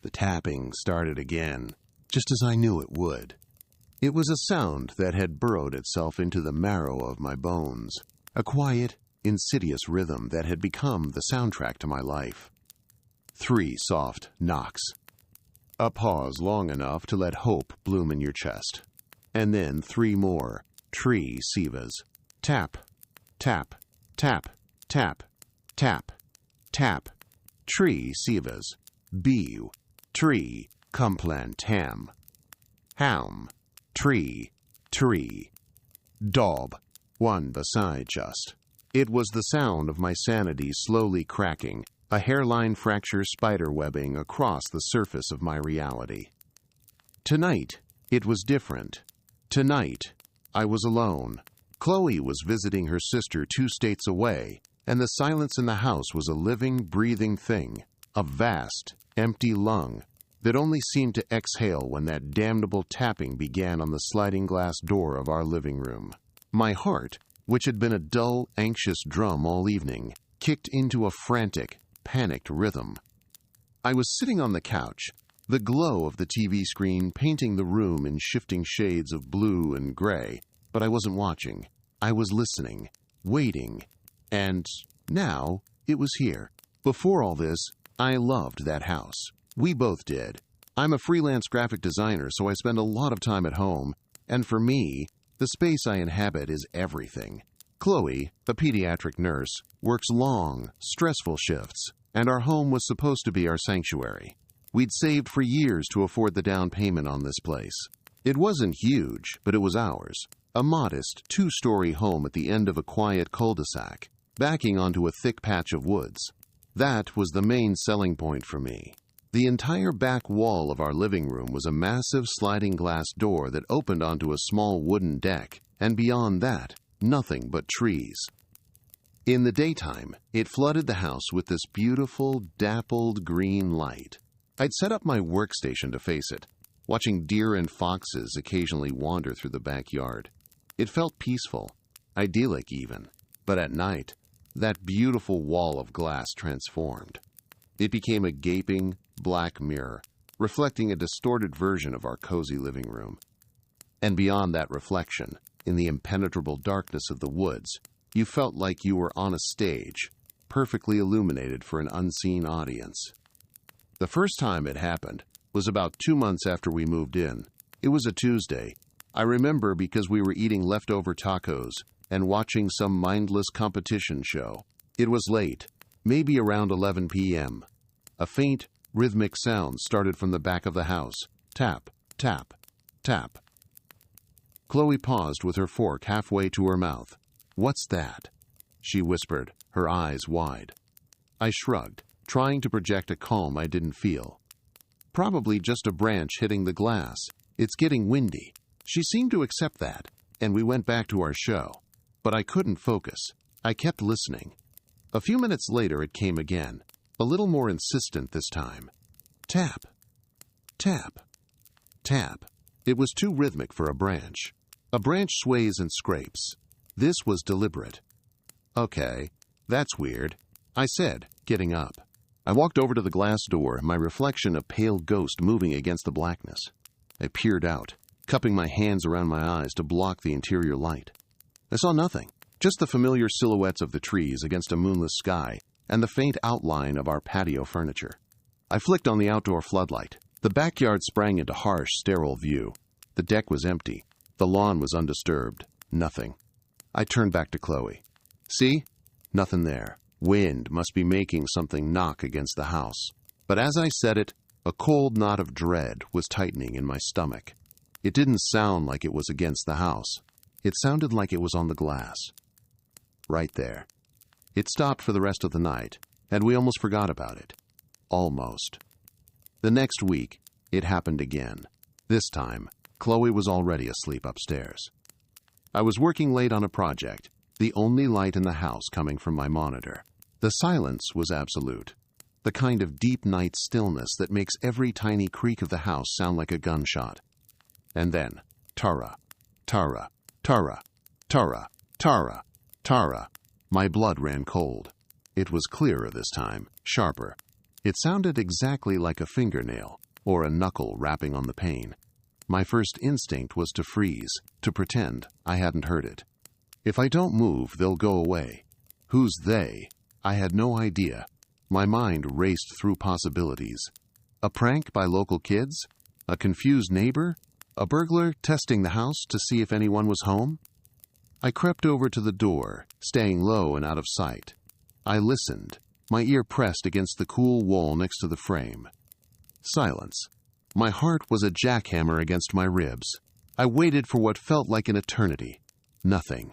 The tapping started again, just as I knew it would. It was a sound that had burrowed itself into the marrow of my bones, a quiet, insidious rhythm that had become the soundtrack to my life. 3 soft knocks. A pause long enough to let hope bloom in your chest. And then 3 more tree sivas. Tap, tap, tap, tap, tap, tap. Tree sivas. Biu, tree, complan tam. Haum, tree, tree. Daub, one beside just. It was the sound of my sanity slowly cracking, a hairline fracture spiderwebbing across the surface of my reality. Tonight, it was different. Tonight, I was alone. Chloe was visiting her sister 2 states away, and the silence in the house was a living, breathing thing, a vast, empty lung that only seemed to exhale when that damnable tapping began on the sliding glass door of our living room. My heart, which had been a dull, anxious drum all evening, kicked into a frantic, panicked rhythm. I was sitting on the couch, the glow of the TV screen painting the room in shifting shades of blue and gray, but I wasn't watching. I was listening, waiting, and now it was here. Before all this, I loved that house. We both did. I'm a freelance graphic designer, so I spend a lot of time at home, and for me, the space I inhabit is everything. Chloe, a pediatric nurse, works long, stressful shifts, and our home was supposed to be our sanctuary. We'd saved for years to afford the down payment on this place. It wasn't huge, but it was ours. A modest, 2-story home at the end of a quiet cul-de-sac, backing onto a thick patch of woods. That was the main selling point for me. The entire back wall of our living room was a massive sliding glass door that opened onto a small wooden deck, and beyond that, nothing but trees. In the daytime, it flooded the house with this beautiful, dappled green light. I'd set up my workstation to face it, watching deer and foxes occasionally wander through the backyard. It felt peaceful, idyllic even, but at night, that beautiful wall of glass transformed. It became a gaping, black mirror, reflecting a distorted version of our cozy living room. And beyond that reflection, in the impenetrable darkness of the woods, you felt like you were on a stage, perfectly illuminated for an unseen audience. The first time it happened was about 2 months after we moved in. It was a Tuesday. I remember because we were eating leftover tacos and watching some mindless competition show. It was late, maybe around 11 p.m. A faint, rhythmic sound started from the back of the house. Tap, tap, tap. Chloe paused with her fork halfway to her mouth. "What's that?" she whispered, her eyes wide. I shrugged, trying to project a calm I didn't feel. "Probably just a branch hitting the glass. It's getting windy." She seemed to accept that, and we went back to our show. But I couldn't focus. I kept listening. A few minutes later it came again, a little more insistent this time. Tap, tap, tap. It was too rhythmic for a branch. A branch sways and scrapes. This was deliberate. "Okay, that's weird," I said, getting up. I walked over to the glass door, my reflection a pale ghost moving against the blackness. I peered out, cupping my hands around my eyes to block the interior light. I saw nothing, just the familiar silhouettes of the trees against a moonless sky and the faint outline of our patio furniture. I flicked on the outdoor floodlight. The backyard sprang into harsh, sterile view. The deck was empty. The lawn was undisturbed. Nothing. I turned back to Chloe. "See? Nothing there. Wind must be making something knock against the house." But as I said it, a cold knot of dread was tightening in my stomach. It didn't sound like it was against the house. It sounded like it was on the glass. Right there. It stopped for the rest of the night, and we almost forgot about it. Almost. The next week, it happened again. This time, Chloe was already asleep upstairs. I was working late on a project, the only light in the house coming from my monitor. The silence was absolute, the kind of deep night stillness that makes every tiny creak of the house sound like a gunshot. And then, Tara, Tara, Tara, Tara, Tara, Tara. My blood ran cold. It was clearer this time, sharper. It sounded exactly like a fingernail or a knuckle rapping on the pane. My first instinct was to freeze, to pretend I hadn't heard it. If I don't move, they'll go away. Who's they? I had no idea. My mind raced through possibilities. A prank by local kids? A confused neighbor? A burglar testing the house to see if anyone was home? I crept over to the door, staying low and out of sight. I listened, my ear pressed against the cool wall next to the frame. Silence. My heart was a jackhammer against my ribs. I waited for what felt like an eternity. Nothing.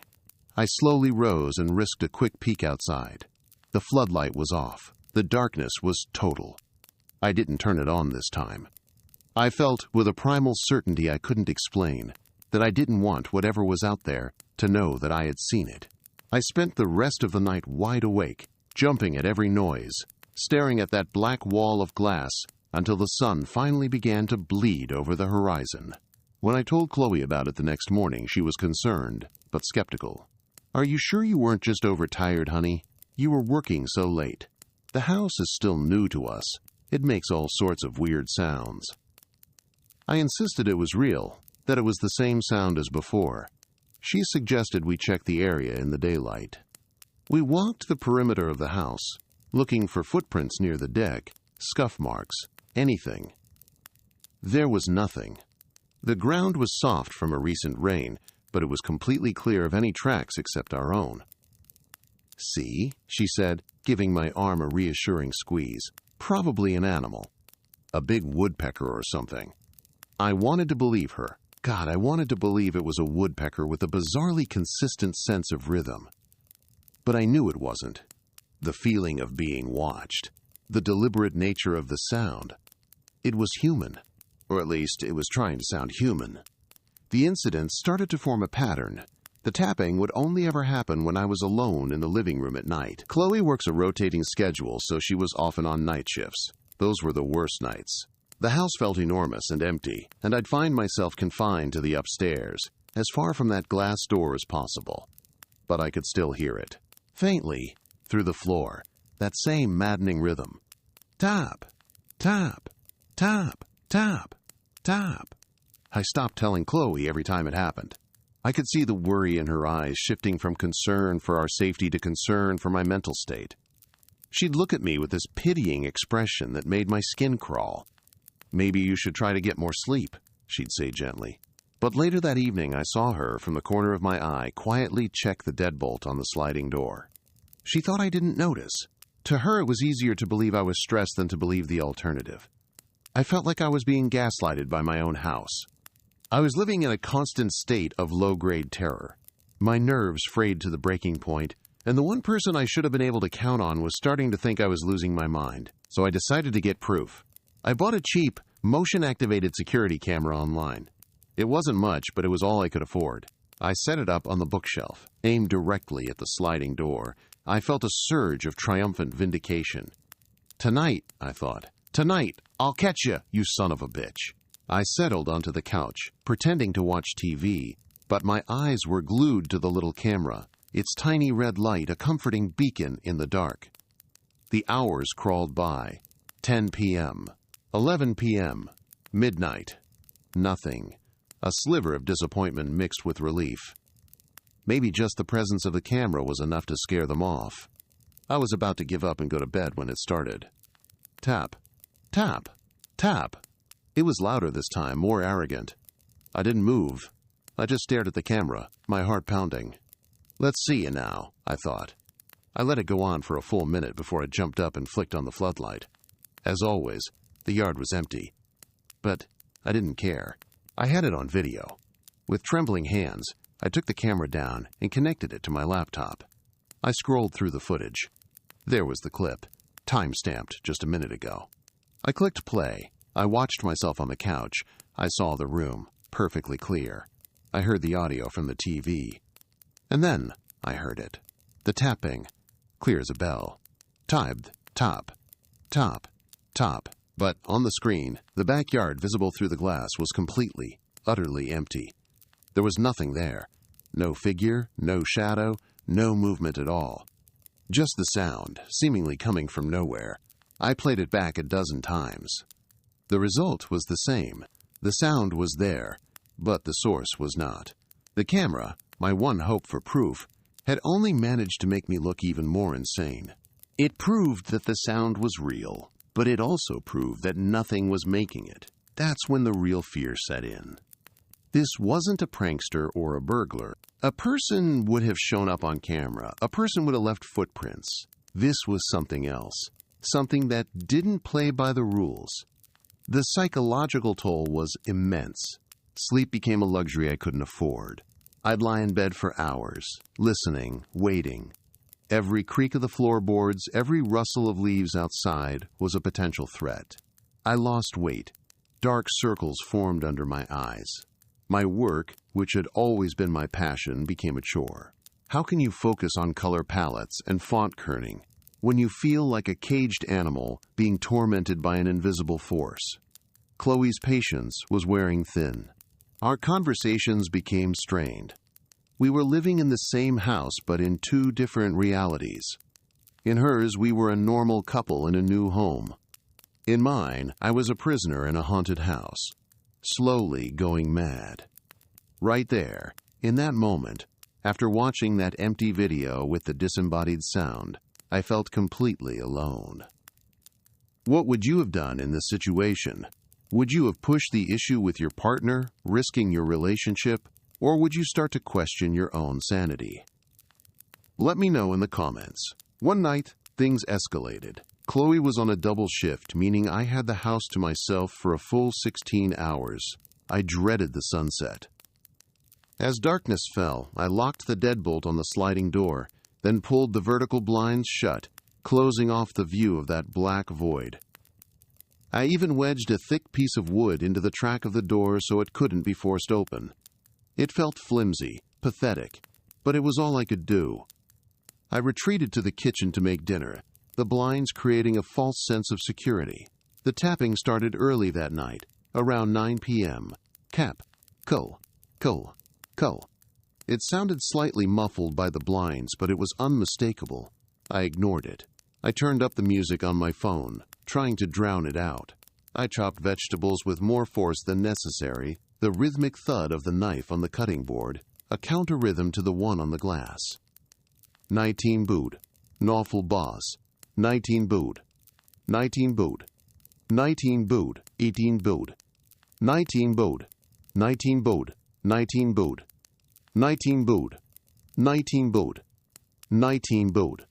I slowly rose and risked a quick peek outside. The floodlight was off. The darkness was total. I didn't turn it on this time. I felt, with a primal certainty I couldn't explain, that I didn't want whatever was out there to know that I had seen it. I spent the rest of the night wide awake, jumping at every noise, staring at that black wall of glass until the sun finally began to bleed over the horizon. When I told Chloe about it the next morning, she was concerned, but skeptical. "Are you sure you weren't just overtired, honey? You were working so late. The house is still new to us. It makes all sorts of weird sounds." I insisted it was real, that it was the same sound as before. She suggested we check the area in the daylight. We walked the perimeter of the house, looking for footprints near the deck, scuff marks, anything. There was nothing. The ground was soft from a recent rain, but it was completely clear of any tracks except our own. "See," she said, giving my arm a reassuring squeeze. "Probably an animal. A big woodpecker or something." I wanted to believe her. God, I wanted to believe it was a woodpecker with a bizarrely consistent sense of rhythm. But I knew it wasn't. The feeling of being watched. The deliberate nature of the sound. It was human. Or at least, it was trying to sound human. The incident started to form a pattern. The tapping would only ever happen when I was alone in the living room at night. Chloe works a rotating schedule, so she was often on night shifts. Those were the worst nights. The house felt enormous and empty, and I'd find myself confined to the upstairs, as far from that glass door as possible. But I could still hear it. Faintly, through the floor, that same maddening rhythm. Tap, tap, tap, tap, tap. I stopped telling Chloe every time it happened. I could see the worry in her eyes shifting from concern for our safety to concern for my mental state. She'd look at me with this pitying expression that made my skin crawl. "Maybe you should try to get more sleep," she'd say gently. But later that evening I saw her, from the corner of my eye, quietly check the deadbolt on the sliding door. She thought I didn't notice. To her, it was easier to believe I was stressed than to believe the alternative. I felt like I was being gaslighted by my own house. I was living in a constant state of low-grade terror. My nerves frayed to the breaking point, and the one person I should have been able to count on was starting to think I was losing my mind. So I decided to get proof. I bought a cheap, motion-activated security camera online. It wasn't much, but it was all I could afford. I set it up on the bookshelf, aimed directly at the sliding door. I felt a surge of triumphant vindication. "Tonight," I thought, "tonight, I'll catch you, you son of a bitch." I settled onto the couch, pretending to watch TV, but my eyes were glued to the little camera, its tiny red light a comforting beacon in the dark. The hours crawled by. 10 p.m., 11 p.m., midnight. Nothing. A sliver of disappointment mixed with relief. Maybe just the presence of the camera was enough to scare them off. I was about to give up and go to bed when it started. Tap, tap, tap. It was louder this time, more arrogant. I didn't move. I just stared at the camera, my heart pounding. "Let's see you now," I thought. I let it go on for a full minute before I jumped up and flicked on the floodlight. As always, the yard was empty. But I didn't care. I had it on video. With trembling hands, I took the camera down and connected it to my laptop. I scrolled through the footage. There was the clip, time-stamped just a minute ago. I clicked play. I watched myself on the couch. I saw the room, perfectly clear. I heard the audio from the TV. And then I heard it. The tapping, clear as a bell. Typed, top, top, top. But on the screen, the backyard visible through the glass was completely, utterly empty. There was nothing there. No figure, no shadow, no movement at all. Just the sound, seemingly coming from nowhere. I played it back a dozen times. The result was the same. The sound was there, but the source was not. The camera, my one hope for proof, had only managed to make me look even more insane. It proved that the sound was real, but it also proved that nothing was making it. That's when the real fear set in. This wasn't a prankster or a burglar. A person would have shown up on camera. A person would have left footprints. This was something else. Something that didn't play by the rules. The psychological toll was immense. Sleep became a luxury I couldn't afford. I'd lie in bed for hours, listening, waiting. Every creak of the floorboards, every rustle of leaves outside was a potential threat. I lost weight. Dark circles formed under my eyes. My work, which had always been my passion, became a chore. How can you focus on color palettes and font kerning when you feel like a caged animal being tormented by an invisible force? Chloe's patience was wearing thin. Our conversations became strained. We were living in the same house but in two different realities. In hers, we were a normal couple in a new home. In mine, I was a prisoner in a haunted house, slowly going mad. Right there, in that moment, after watching that empty video with the disembodied sound, I felt completely alone. What would you have done in this situation? Would you have pushed the issue with your partner, risking your relationship, or would you start to question your own sanity? Let me know in the comments. One night, things escalated. Chloe was on a double shift, meaning I had the house to myself for a full 16 hours. I dreaded the sunset. As darkness fell, I locked the deadbolt on the sliding door, then pulled the vertical blinds shut, closing off the view of that black void. I even wedged a thick piece of wood into the track of the door so it couldn't be forced open. It felt flimsy, pathetic, but it was all I could do. I retreated to the kitchen to make dinner, the blinds creating a false sense of security. The tapping started early that night, around 9 p.m. Cap, cull, cull, cull. It sounded slightly muffled by the blinds, but it was unmistakable. I ignored it. I turned up the music on my phone, trying to drown it out. I chopped vegetables with more force than necessary, the rhythmic thud of the knife on the cutting board, a counter-rhythm to the one on the glass. 19 bood, nawful boss. 19 bood, 19 bood, 19 bood, 18 bood, 19 bood, 19 bood, 19 bood, 19 bood, 19 bood, 19 bood.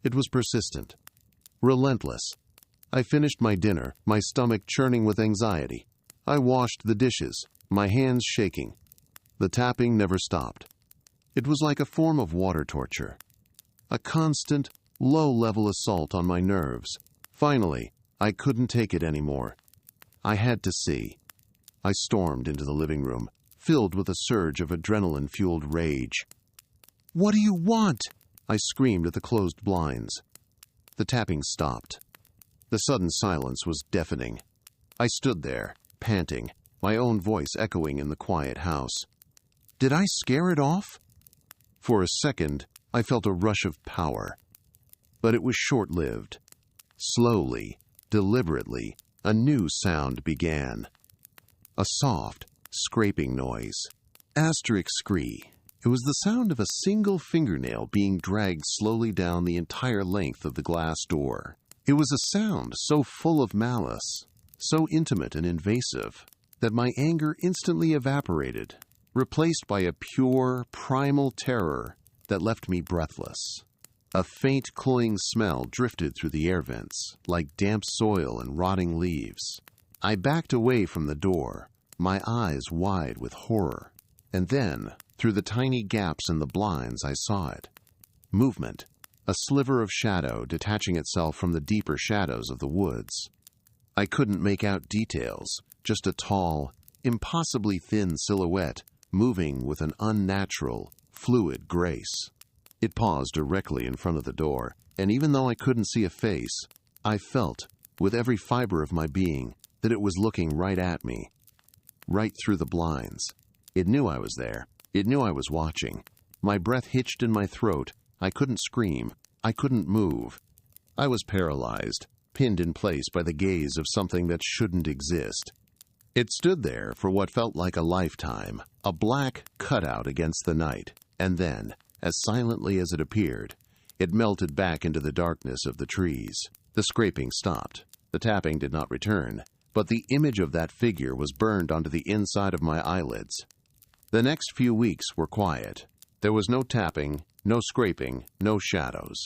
It was persistent, relentless. I finished my dinner, my stomach churning with anxiety. I washed the dishes, my hands shaking. The tapping never stopped. It was like a form of water torture, a constant, low-level assault on my nerves. Finally, I couldn't take it anymore. I had to see. I stormed into the living room, filled with a surge of adrenaline-fueled rage. "What do you want?" I screamed at the closed blinds. The tapping stopped. The sudden silence was deafening. I stood there, panting, my own voice echoing in the quiet house. Did I scare it off? For a second, I felt a rush of power. But it was short-lived. Slowly, deliberately, a new sound began. A soft, scraping noise. Asterisk scree. It was the sound of a single fingernail being dragged slowly down the entire length of the glass door. It was a sound so full of malice, so intimate and invasive, that my anger instantly evaporated, replaced by a pure, primal terror that left me breathless. A faint, cloying smell drifted through the air vents, like damp soil and rotting leaves. I backed away from the door, my eyes wide with horror. And then, through the tiny gaps in the blinds, I saw it. Movement, a sliver of shadow detaching itself from the deeper shadows of the woods. I couldn't make out details, just a tall, impossibly thin silhouette moving with an unnatural, fluid grace. It paused directly in front of the door, and even though I couldn't see a face, I felt, with every fiber of my being, that it was looking right at me, right through the blinds. It knew I was there. It knew I was watching. My breath hitched in my throat. I couldn't scream. I couldn't move. I was paralyzed, pinned in place by the gaze of something that shouldn't exist. It stood there for what felt like a lifetime, a black cutout against the night, and then, as silently as it appeared, it melted back into the darkness of the trees. The scraping stopped. The tapping did not return, but the image of that figure was burned onto the inside of my eyelids. The next few weeks were quiet. There was no tapping, no scraping, no shadows.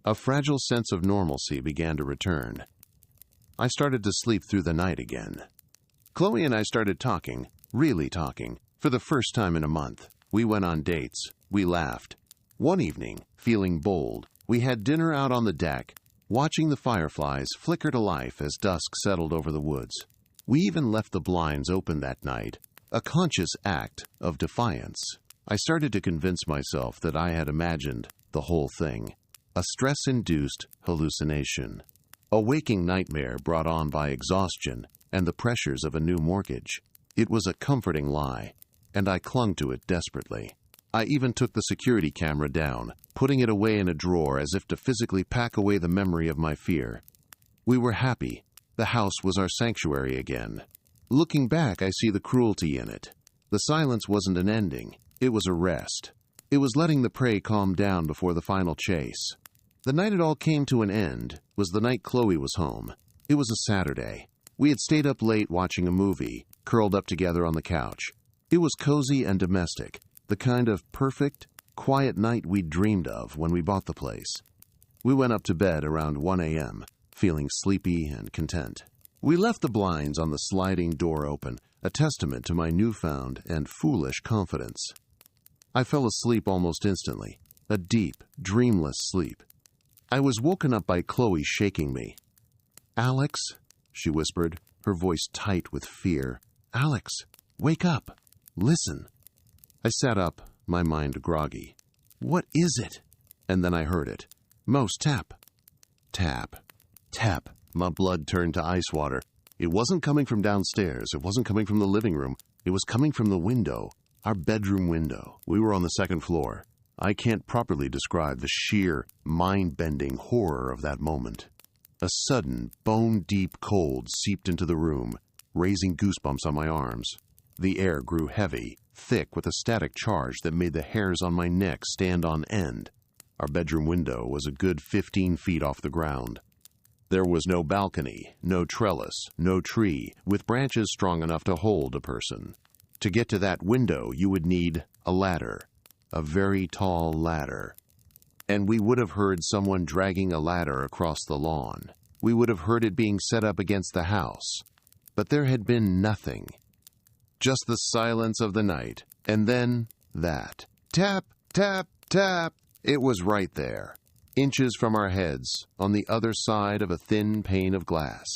A fragile sense of normalcy began to return. I started to sleep through the night again. Chloe and I started talking, really talking, for the first time in a month. We went on dates. We laughed. One evening, feeling bold, we had dinner out on the deck, watching the fireflies flicker to life as dusk settled over the woods. We even left the blinds open that night, a conscious act of defiance. I started to convince myself that I had imagined the whole thing, a stress-induced hallucination, a waking nightmare brought on by exhaustion and the pressures of a new mortgage. It was a comforting lie, and I clung to it desperately. I even took the security camera down, putting it away in a drawer as if to physically pack away the memory of my fear. We were happy. The house was our sanctuary again. Looking back, I see the cruelty in it. The silence wasn't an ending. It was a rest. It was letting the prey calm down before the final chase. The night it all came to an end was the night Chloe was home. It was a Saturday. We had stayed up late watching a movie, curled up together on the couch. It was cozy and domestic, the kind of perfect, quiet night we'd dreamed of when we bought the place. We went up to bed around 1 a.m., feeling sleepy and content. We left the blinds on the sliding door open, a testament to my newfound and foolish confidence. I fell asleep almost instantly, a deep, dreamless sleep. I was woken up by Chloe shaking me. "Alex," she whispered, her voice tight with fear. "Alex, wake up. Listen." I sat up, my mind groggy. "What is it?" And then I heard it. "Mose, tap." Tap. Tap. My blood turned to ice water. It wasn't coming from downstairs. It wasn't coming from the living room. It was coming from the window, our bedroom window. We were on the second floor. I can't properly describe the sheer, mind-bending horror of that moment. A sudden, bone-deep cold seeped into the room, raising goosebumps on my arms. The air grew heavy, thick with a static charge that made the hairs on my neck stand on end. Our bedroom window was a good 15 feet off the ground. There was no balcony, no trellis, no tree, with branches strong enough to hold a person. To get to that window, you would need a ladder, a very tall ladder. And we would have heard someone dragging a ladder across the lawn. We would have heard it being set up against the house. But there had been nothing. Just the silence of the night, and then that. Tap, tap, tap. It was right there, inches from our heads, on the other side of a thin pane of glass.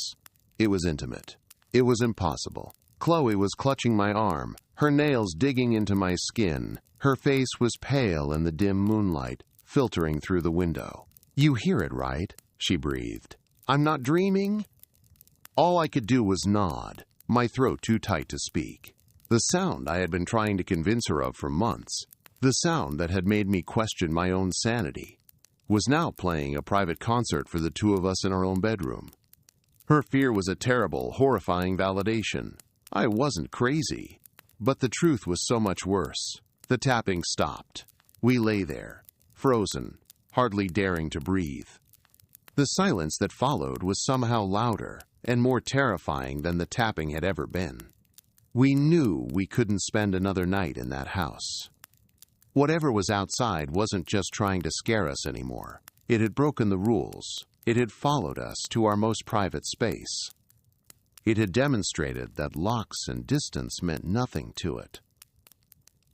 It was intimate. It was impossible. Chloe was clutching my arm, her nails digging into my skin. Her face was pale in the dim moonlight, filtering through the window. "You hear it, right?" she breathed. "I'm not dreaming?" All I could do was nod, my throat too tight to speak. The sound I had been trying to convince her of for months, the sound that had made me question my own sanity, was now playing a private concert for the two of us in our own bedroom. Her fear was a terrible, horrifying validation. I wasn't crazy. But the truth was so much worse. The tapping stopped. We lay there, frozen, hardly daring to breathe. The silence that followed was somehow louder and more terrifying than the tapping had ever been. We knew we couldn't spend another night in that house. Whatever was outside wasn't just trying to scare us anymore. It had broken the rules. It had followed us to our most private space. It had demonstrated that locks and distance meant nothing to it.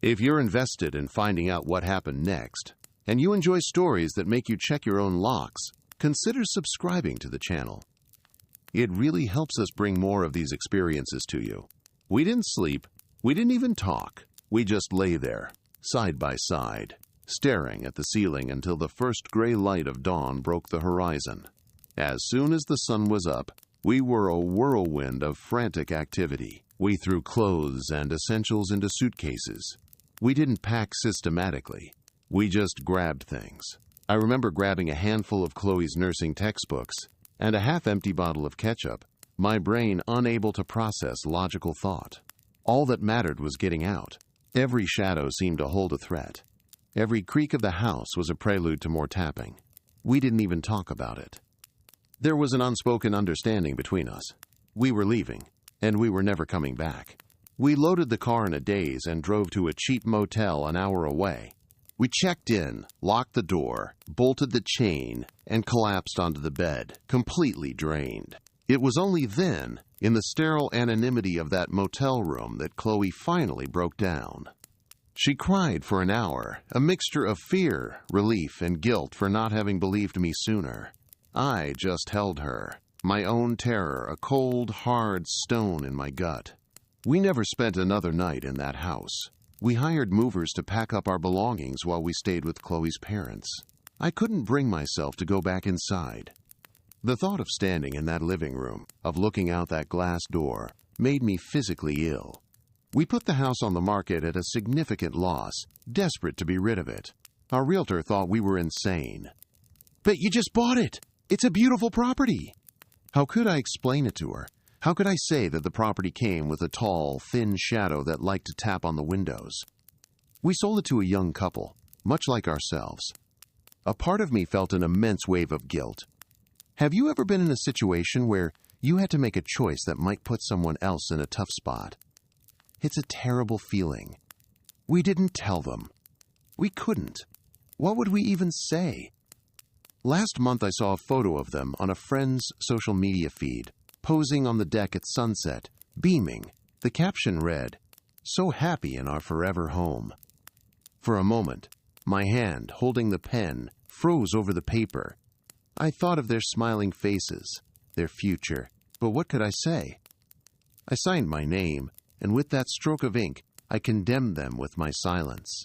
If you're invested in finding out what happened next, and you enjoy stories that make you check your own locks, consider subscribing to the channel. It really helps us bring more of these experiences to you. We didn't sleep. We didn't even talk. We just lay there, side by side, staring at the ceiling until the first gray light of dawn broke the horizon. As soon as the sun was up, we were a whirlwind of frantic activity. We threw clothes and essentials into suitcases. We didn't pack systematically. We just grabbed things. I remember grabbing a handful of Chloe's nursing textbooks, and a half-empty bottle of ketchup, my brain unable to process logical thought. All that mattered was getting out. Every shadow seemed to hold a threat. Every creak of the house was a prelude to more tapping. We didn't even talk about it. There was an unspoken understanding between us. We were leaving, and we were never coming back. We loaded the car in a daze and drove to a cheap motel an hour away. We checked in, locked the door, bolted the chain, and collapsed onto the bed, completely drained. It was only then, in the sterile anonymity of that motel room, that Chloe finally broke down. She cried for an hour, a mixture of fear, relief, and guilt for not having believed me sooner. I just held her, my own terror a cold, hard stone in my gut. We never spent another night in that house. We hired movers to pack up our belongings while we stayed with Chloe's parents. I couldn't bring myself to go back inside. The thought of standing in that living room, of looking out that glass door, made me physically ill. We put the house on the market at a significant loss, desperate to be rid of it. Our realtor thought we were insane. "But you just bought it! It's a beautiful property!" How could I explain it to her? How could I say that the property came with a tall, thin shadow that liked to tap on the windows? We sold it to a young couple, much like ourselves. A part of me felt an immense wave of guilt. Have you ever been in a situation where you had to make a choice that might put someone else in a tough spot? It's a terrible feeling. We didn't tell them. We couldn't. What would we even say? Last month I saw a photo of them on a friend's social media feed, posing on the deck at sunset, beaming. The caption read, "So happy in our forever home." For a moment, my hand, holding the pen, froze over the paper. I thought of their smiling faces, their future, but what could I say? I signed my name, and with that stroke of ink, I condemned them with my silence.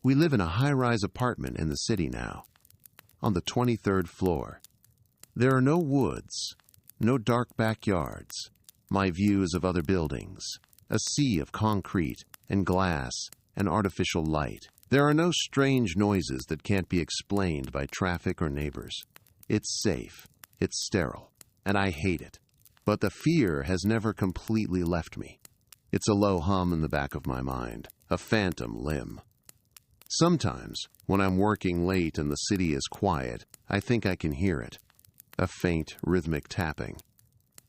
We live in a high-rise apartment in the city now, on the 23rd floor. There are no woods, no dark backyards. My views of other buildings, a sea of concrete and glass and artificial light. There are no strange noises that can't be explained by traffic or neighbors. It's safe, it's sterile, and I hate it. But the fear has never completely left me. It's a low hum in the back of my mind, a phantom limb. Sometimes, when I'm working late and the city is quiet, I think I can hear it. A faint, rhythmic tapping.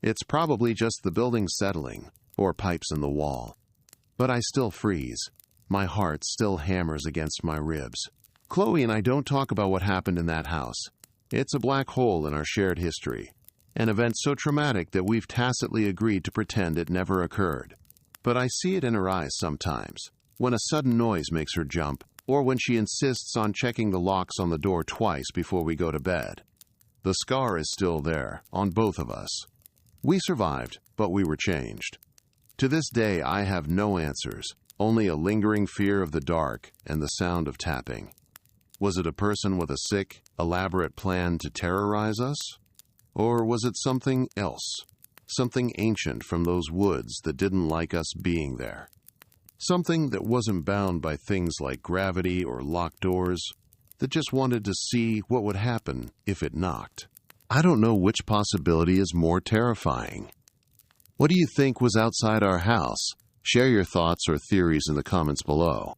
It's probably just the building settling, or pipes in the wall. But I still freeze. My heart still hammers against my ribs. Chloe and I don't talk about what happened in that house. It's a black hole in our shared history. An event so traumatic that we've tacitly agreed to pretend it never occurred. But I see it in her eyes sometimes, when a sudden noise makes her jump, or when she insists on checking the locks on the door twice before we go to bed. The scar is still there, on both of us. We survived, but we were changed. To this day, I have no answers, only a lingering fear of the dark and the sound of tapping. Was it a person with a sick, elaborate plan to terrorize us? Or was it something else? Something ancient from those woods that didn't like us being there? Something that wasn't bound by things like gravity or locked doors, that just wanted to see what would happen if it knocked. I don't know which possibility is more terrifying. What do you think was outside our house? Share your thoughts or theories in the comments below.